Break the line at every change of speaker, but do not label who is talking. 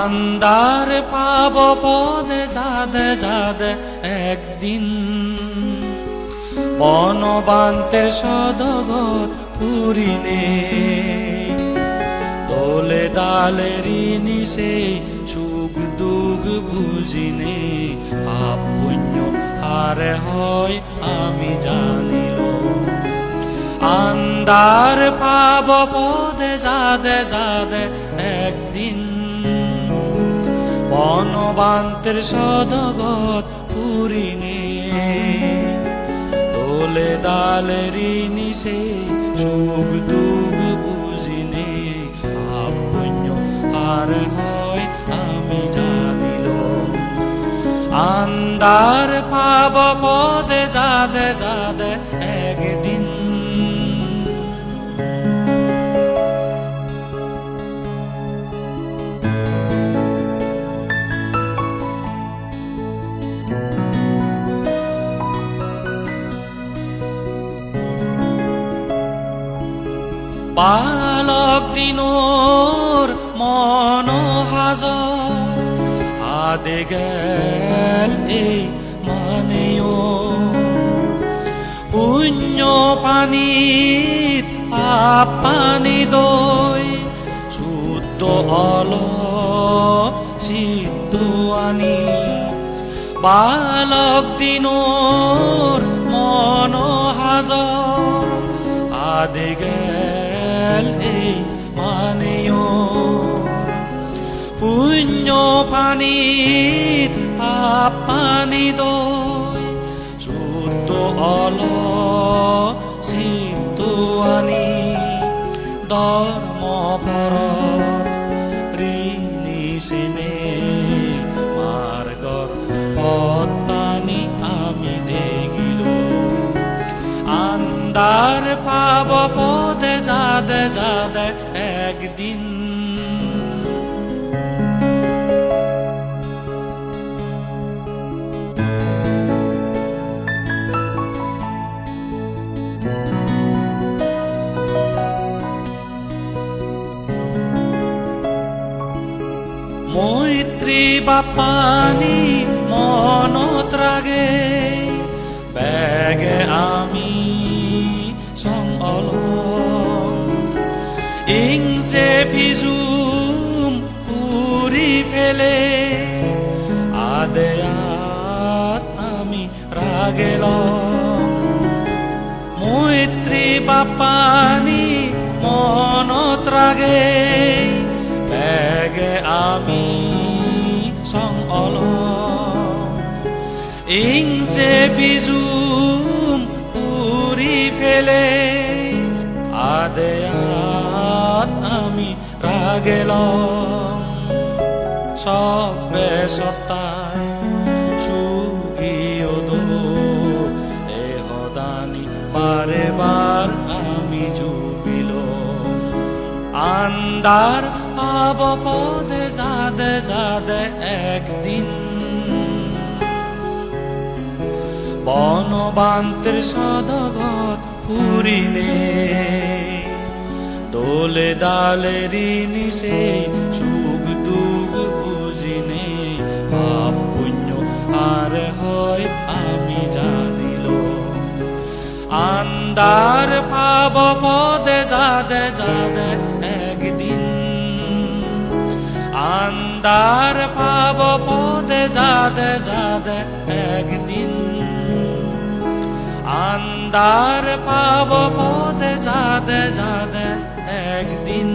আন্দার পাব পদে যাদে যাদে একদিন বনবান্তের সদগত পুরিনে দোলে দালেরি নিশে সুখ দুঃখ বুঝিনে পাপ পুণ্য হারে হয় আমি জানিল আন্দার পাব পদে যাদে যাদে একদিন বনবান্তের সদগত পুরিনে দোলে দালেরি নিশে সুখ দুঃখ বুঝিনে পাপ পুণ্য হারে হয় আমি জানিল আন্দার পাব পদে যাদে যাদে একদিন বালক দিনোর মন হাজর আদে গেল এই মানেও পুণ্য পানিত পাপ পানি দই শুদ্ধ অল সিদ্ধ আনি বালক দিনোর মন হাজর আদে গেল এই মানেও পুণ্য পানিত পাপ পানি দই শুদ্ধ অল সিদ্ধ আনি ধর্ম পরত ঋণী সেনে মার্গর পত্তানি আমি দেখিল আন্দার পাব পদে যাদে যাদে একদিন মৈত্রী বাপানি মনত রাগে ব্যাগে আমি সংল ইংসে ভিজুম পুরি ফেলে আদেয়াত আমি রাগেল মৈত্রী বাপানি মনত রাগে ব্যাগে আমি সংল ইংসে ভিজুম পুরি ফেলে আদেয়াত আমি রাগেল সবে সত্তায় সুগিয় দো এহদানি বারে বার আমি জুবিল আন্দার পাব পদে যাদে যাদে একদিন বনবান্তের সদগত পুরিনে দোলে দালেরি নিশে সুখ দুঃখ বুঝিনে পাপ পুণ্য আর হয় আমি জানিল আন্দার পাব পদে যাদে যাদে একদিন আন্দার পাব পদে যাদে যাদে একদিন আন্দার পাব পদে যাদে যাদে একদিন।